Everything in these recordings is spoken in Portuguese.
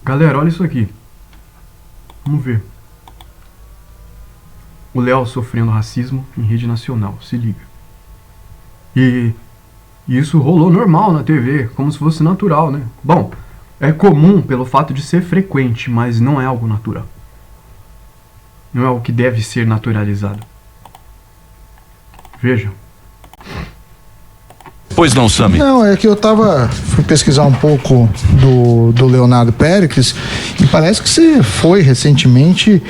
Galera, olha isso aqui. Vamos ver. O Léo sofrendo racismo em rede nacional, se liga. E isso rolou normal na TV, como se fosse natural, né? Bom, é comum pelo fato de ser frequente, mas não é algo natural. Não é algo que deve ser naturalizado. Vejam. Pois não, Sami? Não, é que fui pesquisar um pouco do Leonardo Péricles e parece que você foi recentemente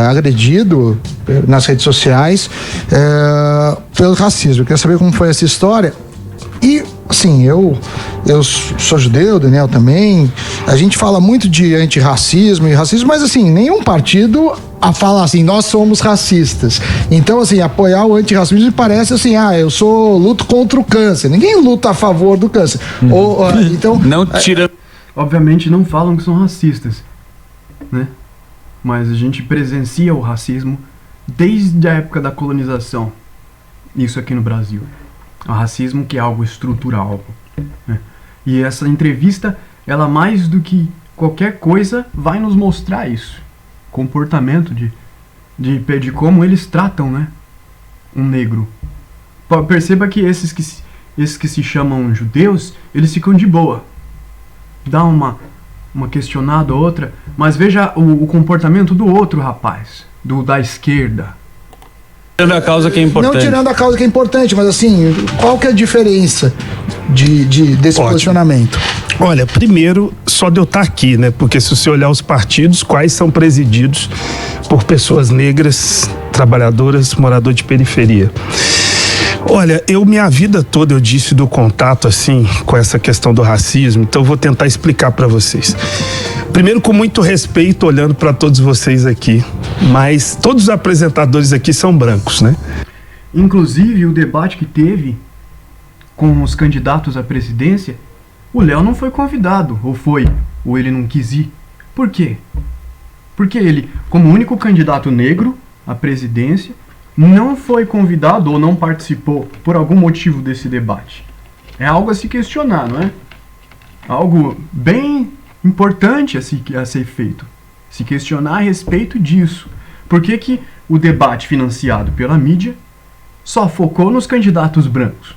agredido nas redes sociais pelo racismo. Eu queria saber como foi essa história. E, assim, eu sou judeu, o Daniel também. A gente fala muito de antirracismo e racismo, mas, assim, nenhum partido fala assim, nós somos racistas. Então, assim, apoiar o antirracismo parece assim, eu luto contra o câncer. Ninguém luta a favor do câncer. Então... Não tira... Obviamente não falam que são racistas, né? Mas a gente presencia o racismo desde a época da colonização. Isso aqui no Brasil. O racismo que é algo estrutural, né? E essa entrevista, ela mais do que qualquer coisa vai nos mostrar isso. Comportamento de como eles tratam, né, um negro. Perceba que esses que se chamam judeus, eles ficam de boa. Dá uma questionada ou outra, mas veja o comportamento do outro rapaz, da esquerda. Tirando a causa que é importante. Não tirando a causa que é importante, mas assim, qual que é a diferença desse posicionamento? Olha, primeiro, só de eu estar aqui, né? Porque se você olhar os partidos, quais são presididos por pessoas negras, trabalhadoras, morador de periferia. Olha, minha vida toda eu disse do contato, assim, com essa questão do racismo, então eu vou tentar explicar para vocês. Primeiro, com muito respeito, olhando para todos vocês aqui, mas todos os apresentadores aqui são brancos, né? Inclusive, o debate que teve com os candidatos à presidência, o Léo não foi convidado, ou ele não quis ir. Por quê? Porque ele, como único candidato negro à presidência, não foi convidado ou não participou por algum motivo desse debate. É algo a se questionar, não é? Algo bem importante a ser feito. Se questionar a respeito disso. Por que o debate financiado pela mídia só focou nos candidatos brancos?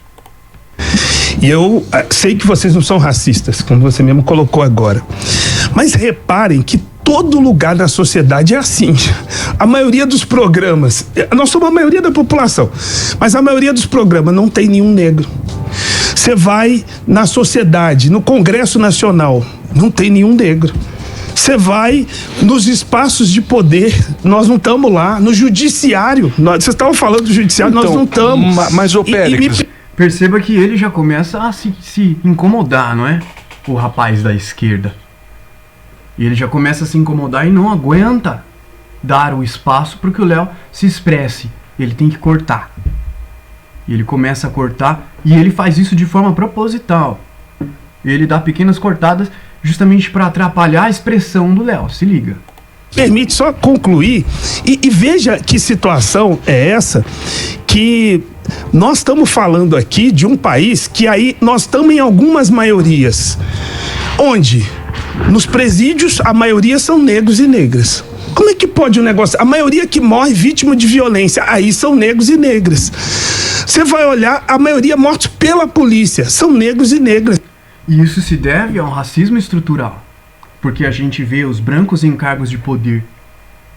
E eu sei que vocês não são racistas, como você mesmo colocou agora. Mas reparem que todo lugar na sociedade é assim. A maioria dos programas, nós somos a maioria da população, mas a maioria dos programas não tem nenhum negro. Você vai na sociedade, no Congresso Nacional, não tem nenhum negro. Você vai nos espaços de poder, nós não estamos lá. No judiciário, vocês estavam falando do judiciário, então, nós não estamos. Mas o Péricles... Perceba que ele já começa a se incomodar, não é? O rapaz da esquerda. E ele já começa a se incomodar e não aguenta dar o espaço para que o Léo se expresse. Ele tem que cortar. E ele começa a cortar e ele faz isso de forma proposital. Ele dá pequenas cortadas justamente para atrapalhar a expressão do Léo. Se liga. Permite só concluir e veja que situação é essa que nós estamos falando aqui de um país que aí nós estamos em algumas maiorias, onde nos presídios a maioria são negros e negras. Como é que pode um negócio? A maioria que morre vítima de violência, aí são negros e negras. Você vai olhar, a maioria mortos pela polícia, são negros e negras. E isso se deve a um racismo estrutural. Porque a gente vê os brancos em cargos de poder,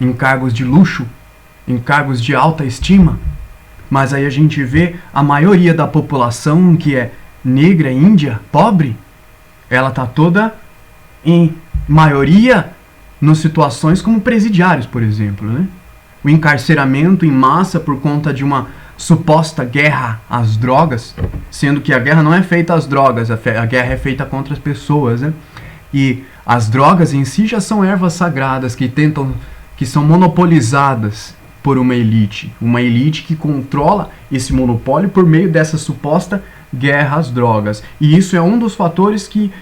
em cargos de luxo, em cargos de alta estima, mas aí a gente vê a maioria da população que é negra, índia, pobre, ela tá toda em maioria nas situações como presidiários, por exemplo, né? O encarceramento em massa por conta de uma suposta guerra às drogas, sendo que a guerra não é feita às drogas, a guerra é feita contra as pessoas, né? E as drogas em si já são ervas sagradas que são monopolizadas por uma elite que controla esse monopólio por meio dessa suposta guerra às drogas. E isso é um dos fatores que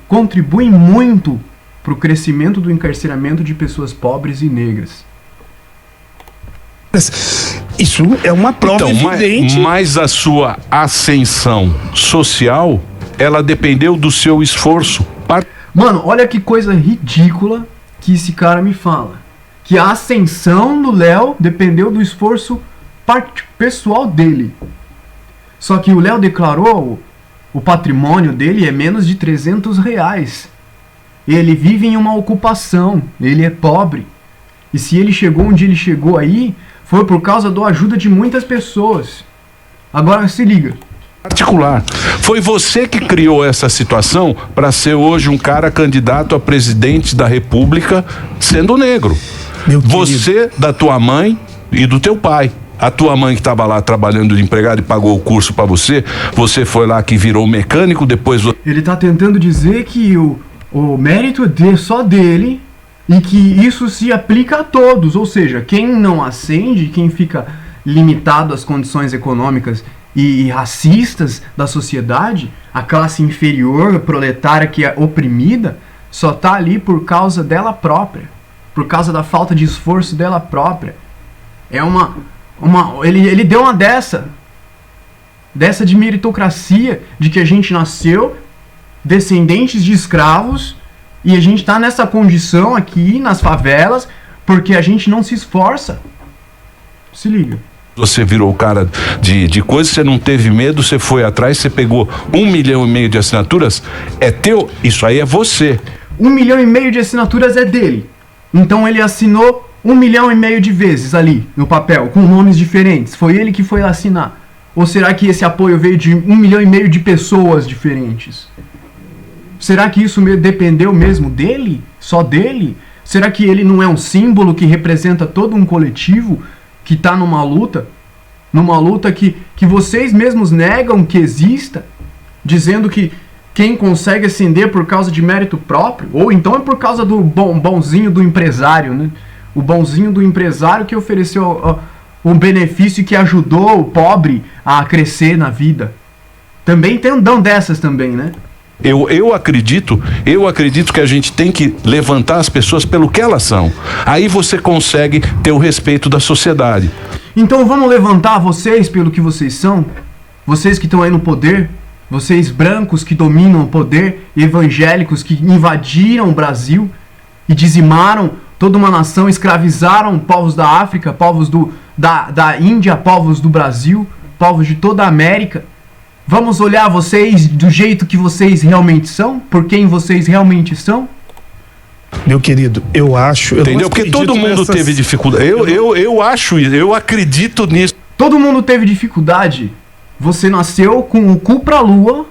contribuem muito para o crescimento do encarceramento de pessoas pobres e negras. Isso é uma prova evidente. Mas a sua ascensão social, ela dependeu do seu esforço. Mano, olha que coisa ridícula que esse cara me fala. Que a ascensão do Léo dependeu do esforço pessoal dele. Só que o Léo declarou o patrimônio dele é menos de R$300. Ele vive em uma ocupação, ele é pobre. E se ele chegou onde ele chegou aí, foi por causa da ajuda de muitas pessoas. Agora se liga. Particular. Foi você que criou essa situação para ser hoje um cara candidato a presidente da República sendo negro. Você, da tua mãe e do teu pai. A tua mãe que estava lá trabalhando de empregado e pagou o curso para você, você foi lá que virou mecânico, depois... Ele tá tentando dizer que o mérito é só dele e que isso se aplica a todos, ou seja, quem não ascende, quem fica limitado às condições econômicas e racistas da sociedade, a classe inferior, proletária que é oprimida, só tá ali por causa dela própria, por causa da falta de esforço dela própria. É ele deu uma dessa de meritocracia, de que a gente nasceu descendentes de escravos e a gente tá nessa condição aqui nas favelas porque a gente não se esforça. Se liga. Você virou o cara de coisa, você não teve medo, você foi atrás, você pegou 1,5 milhão de assinaturas, é teu, isso aí é você. 1,5 milhão de assinaturas é dele. Então ele assinou 1,5 milhão de vezes ali no papel, com nomes diferentes. Foi ele que foi assinar. Ou será que esse apoio veio de 1,5 milhão de pessoas diferentes? Será que isso dependeu mesmo dele? Só dele? Será que ele não é um símbolo que representa todo um coletivo que está numa luta? Numa luta que vocês mesmos negam que exista, dizendo que quem consegue ascender por causa de mérito próprio, ou então é por causa do bonzinho do empresário, né? O bonzinho do empresário que ofereceu um benefício que ajudou o pobre a crescer na vida. Também tem um dão dessas também, né? Eu acredito que a gente tem que levantar as pessoas pelo que elas são. Aí você consegue ter o respeito da sociedade. Então vamos levantar vocês pelo que vocês são? Vocês que estão aí no poder? Vocês brancos que dominam o poder? Evangélicos que invadiram o Brasil e dizimaram toda uma nação, escravizaram povos da África, povos da Índia, povos do Brasil, povos de toda a América. Vamos olhar vocês do jeito que vocês realmente são? Por quem vocês realmente são? Meu querido, eu acho... Entendeu? Porque todo mundo teve dificuldade. Eu acredito nisso. Todo mundo teve dificuldade. Você nasceu com o cu pra lua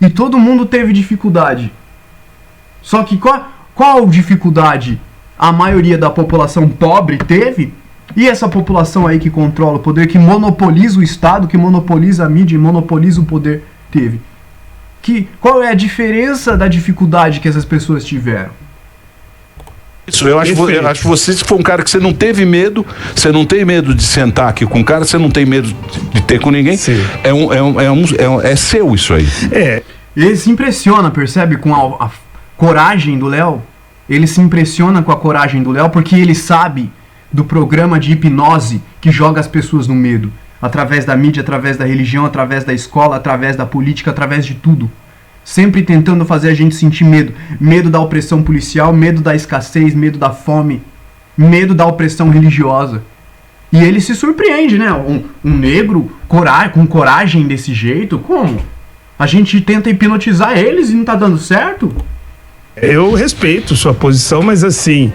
e todo mundo teve dificuldade. Só que qual dificuldade a maioria da população pobre teve? E essa população aí que controla o poder, que monopoliza o Estado, que monopoliza a mídia e monopoliza o poder, teve? Qual é a diferença da dificuldade que essas pessoas tiveram? Isso, eu acho que você, se for um cara que você não teve medo, você não tem medo de sentar aqui com um cara, você não tem medo de ter com ninguém, é seu isso aí. Ele se impressiona, percebe, com a coragem do Léo. Ele se impressiona com a coragem do Léo porque ele sabe do programa de hipnose que joga as pessoas no medo, através da mídia, através da religião, através da escola, através da política, através de tudo. Sempre tentando fazer a gente sentir medo. Medo da opressão policial, medo da escassez, medo da fome, medo da opressão religiosa. E ele se surpreende, né? Um negro com coragem desse jeito, como? A gente tenta hipnotizar eles e não tá dando certo? Eu respeito sua posição, mas assim,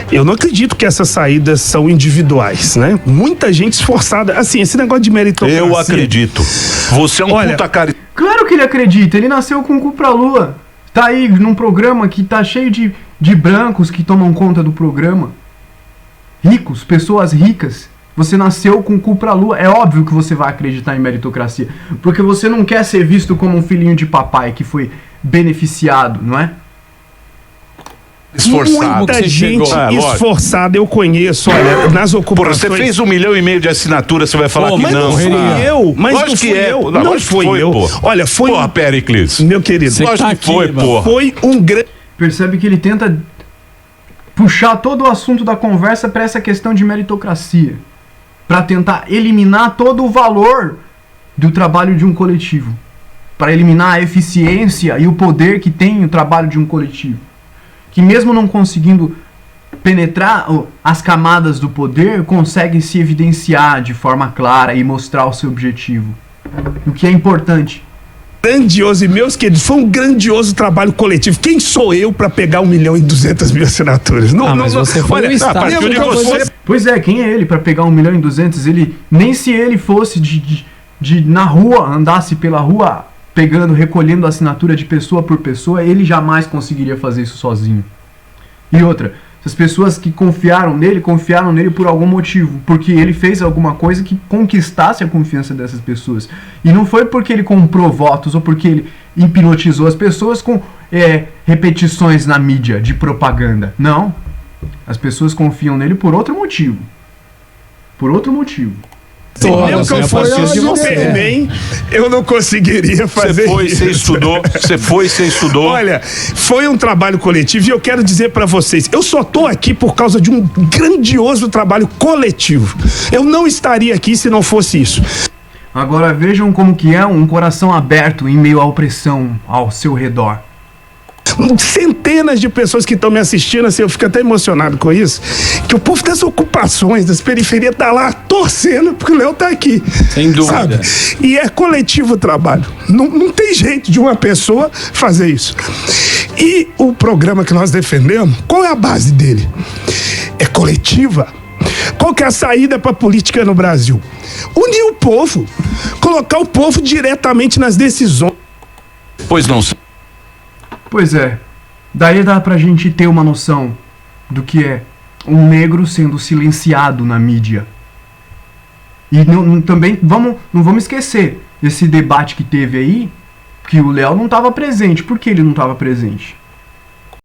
eu não acredito que essas saídas são individuais, né? Muita gente esforçada, assim, esse negócio de meritocracia... Eu acredito. Você é um puta cara... Claro que ele acredita, ele nasceu com o cu pra lua. Tá aí num programa que tá cheio de brancos que tomam conta do programa. Ricos, pessoas ricas. Você nasceu com o cu pra lua, é óbvio que você vai acreditar em meritocracia. Porque você não quer ser visto como um filhinho de papai que foi beneficiado, não é? Esforçado. Muita gente esforçada eu conheço, olha, nas ocupações... Você fez 1,5 milhão de assinaturas, você vai falar que mas não. Não fui eu, mas lógico não fui eu. Não foi eu. Pô. Olha, foi... Porra, Péricles. Meu querido. Lógico que foi, porra. Foi um grande... Percebe que ele tenta puxar todo o assunto da conversa para essa questão de meritocracia. Para tentar eliminar todo o valor do trabalho de um coletivo. para eliminar a eficiência e o poder que tem o trabalho de um coletivo. Que mesmo não conseguindo penetrar as camadas do poder, conseguem se evidenciar de forma clara e mostrar o seu objetivo. O que é importante. Grandioso, e meus queridos, foi um grandioso trabalho coletivo. Quem sou eu para pegar 1.200.000 assinaturas? Mas você foi o Estado. partiu de você. Pois é, quem é ele para pegar 1.200.000? Ele, nem se ele fosse na rua, andasse pela rua pegando, recolhendo assinatura de pessoa por pessoa, ele jamais conseguiria fazer isso sozinho. E outra, as pessoas que confiaram nele por algum motivo, porque ele fez alguma coisa que conquistasse a confiança dessas pessoas. E não foi porque ele comprou votos ou porque ele hipnotizou as pessoas com repetições na mídia de propaganda. Não. As pessoas confiam nele por outro motivo. Por outro motivo. Mesmo que eu fosse de Superman, eu não conseguiria fazer isso. Você estudou. Olha, foi um trabalho coletivo e eu quero dizer pra vocês, eu só tô aqui por causa de um grandioso trabalho coletivo. Eu não estaria aqui se não fosse isso. Agora vejam como que é um coração aberto em meio à opressão ao seu redor. Centenas de pessoas que estão me assistindo, assim, eu fico até emocionado com isso, que o povo das ocupações, das periferias tá lá torcendo porque o Léo tá aqui. Sem dúvida. Sabe? E é coletivo o trabalho. Não tem jeito de uma pessoa fazer isso. E o programa que nós defendemos, qual é a base dele? É coletiva. Qual que é a saída para a política no Brasil? Unir o povo, colocar o povo diretamente nas decisões. Pois não. Pois é, daí dá pra gente ter uma noção do que é um negro sendo silenciado na mídia. E também não vamos esquecer esse debate que teve aí, que o Léo não estava presente. Por que ele não estava presente?